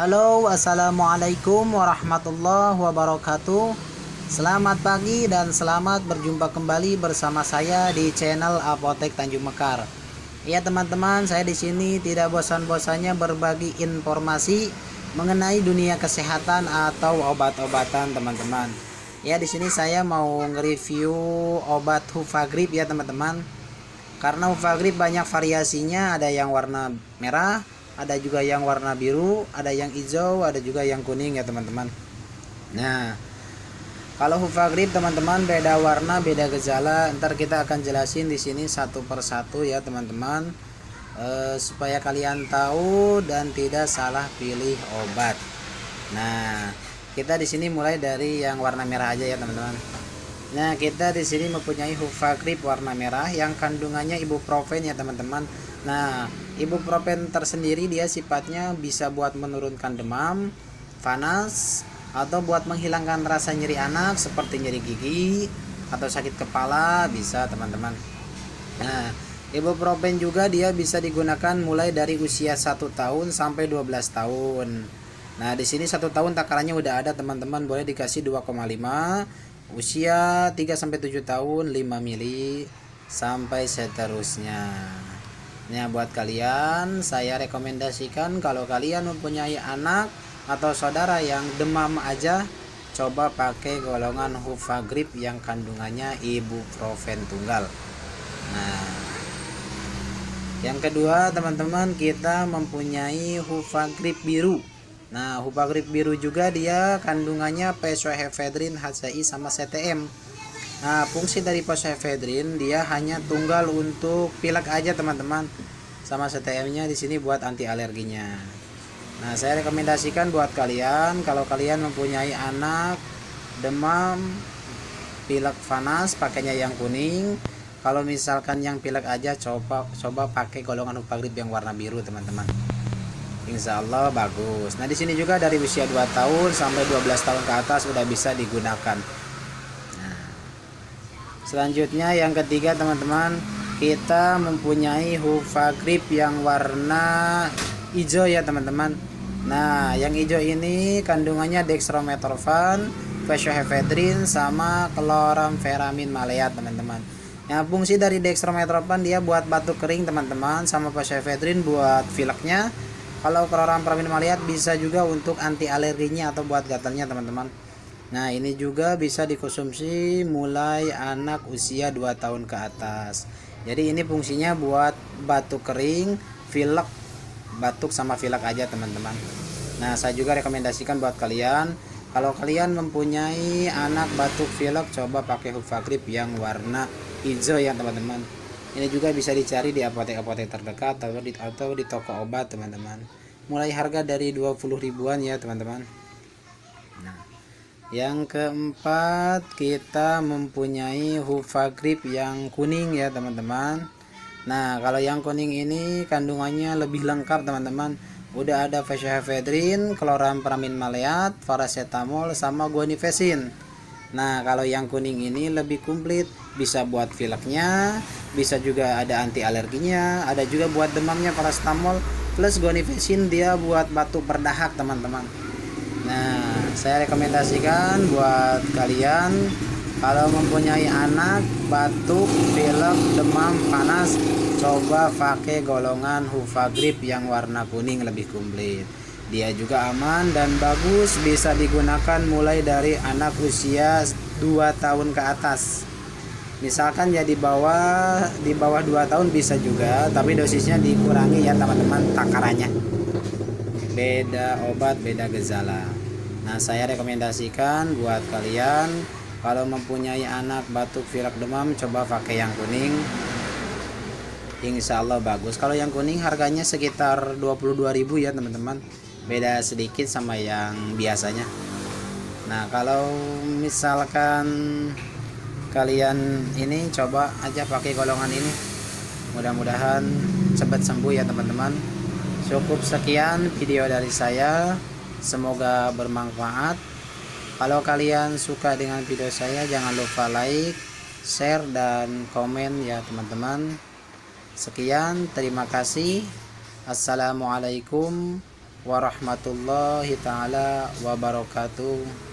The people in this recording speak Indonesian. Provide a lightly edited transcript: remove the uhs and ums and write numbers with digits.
Halo, assalamualaikum warahmatullahi wabarakatuh. Selamat pagi dan selamat berjumpa kembali bersama saya di channel Apotek Tanjung Mekar. Ya teman-teman, saya di sini tidak bosan-bosannya berbagi informasi mengenai dunia kesehatan atau obat-obatan teman-teman. Ya di sini saya mau nge-review obat Hufagrip ya teman-teman. Karena Hufagrip banyak variasinya, ada yang warna merah, ada juga yang warna biru, ada yang hijau, ada juga yang kuning ya teman-teman. Nah, kalau Hufagrip teman-teman beda warna, beda gejala. Ntar kita akan jelasin di sini satu persatu ya teman-teman, supaya kalian tahu dan tidak salah pilih obat. Nah, kita di sini mulai dari yang warna merah aja ya teman-teman. Nah, kita di sini mempunyai Hufagrip warna merah yang kandungannya ibuprofen ya teman-teman. Nah, ibuprofen tersendiri dia sifatnya bisa buat menurunkan demam, panas, atau buat menghilangkan rasa nyeri anak seperti nyeri gigi atau sakit kepala bisa teman-teman. Nah, ibuprofen juga dia bisa digunakan mulai dari usia 1 tahun sampai 12 tahun. Nah, di sini 1 tahun takarannya udah ada teman-teman, boleh dikasih 2,5, usia 3 sampai 7 tahun 5 mili sampai seterusnya. Nah, buat kalian saya rekomendasikan kalau kalian mempunyai anak atau saudara yang demam aja, coba pakai golongan Hufagrip yang kandungannya ibuprofen tunggal. Nah, yang kedua teman-teman, kita mempunyai Hufagrip biru. Nah, Hufagrip biru juga dia kandungannya pseudoephedrine, HCI sama CTM. Nah, fungsi dari pseudoephedrine dia hanya tunggal untuk pilek aja teman-teman. Sama CTM-nya di sini buat anti alerginya. Nah, saya rekomendasikan buat kalian kalau kalian mempunyai anak demam, pilek panas, pakainya yang kuning. Kalau misalkan yang pilek aja, coba pakai golongan Hufagrip yang warna biru teman-teman. Insya Allah bagus. Nah, di sini juga dari usia 2 tahun sampai 12 tahun ke atas udah bisa digunakan. Nah, selanjutnya yang ketiga teman-teman, kita mempunyai Hufagrip yang warna hijau ya teman-teman. Nah, yang hijau ini kandungannya dextromethorphan, pseudoephedrine sama kloramfenamin maleat teman-teman. Nah, fungsi dari dextromethorphan dia buat batuk kering teman-teman, sama pseudoephedrine buat pileknya. Kalau kloramfenamin maleat bisa juga untuk anti alerginya atau buat gatalnya teman-teman. Nah, ini juga bisa dikonsumsi mulai anak usia 2 tahun ke atas. Jadi ini fungsinya buat batuk kering, pilek, batuk sama pilek aja teman-teman. Nah, saya juga rekomendasikan buat kalian kalau kalian mempunyai anak batuk pilek, coba pakai Hufagrip yang warna hijau ya teman-teman. Ini juga bisa dicari di apotek-apotek terdekat atau di toko obat teman-teman. Mulai harga dari 20 ribuan ya teman-teman. Nah, yang keempat kita mempunyai Hufagrip yang kuning ya teman-teman. Nah, kalau yang kuning ini kandungannya lebih lengkap teman-teman. Udah ada pseudoephedrine, kloramfenamin maleat, paracetamol sama guanifacin. Nah, kalau yang kuning ini lebih komplit, bisa buat pileknya, bisa juga ada anti alerginya, ada juga buat demamnya paracetamol, plus guanifacin dia buat batuk berdahak teman-teman. Nah, saya rekomendasikan buat kalian kalau mempunyai anak batuk, pilek, demam, panas, coba pakai golongan Hufagrip yang warna kuning lebih komplit. Dia juga aman dan bagus, bisa digunakan mulai dari anak usia 2 tahun ke atas. Misalkan ya di bawah 2 tahun bisa juga, tapi dosisnya dikurangi ya teman-teman, takarannya. Beda obat, beda gejala. Nah, saya rekomendasikan buat kalian kalau mempunyai anak batuk, pilek, demam, coba pakai yang kuning. Insya Allah bagus. Kalau yang kuning harganya sekitar 22.000 ya teman-teman. Beda sedikit sama yang biasanya. Nah, kalau misalkan kalian ini coba aja pakai golongan ini, mudah-mudahan cepat sembuh ya teman-teman. Cukup sekian video dari saya, semoga bermanfaat. Kalau kalian suka dengan video saya, jangan lupa like, share, dan komen ya teman-teman. Sekian, terima kasih. Assalamualaikum warahmatullahi taala wabarakatuh.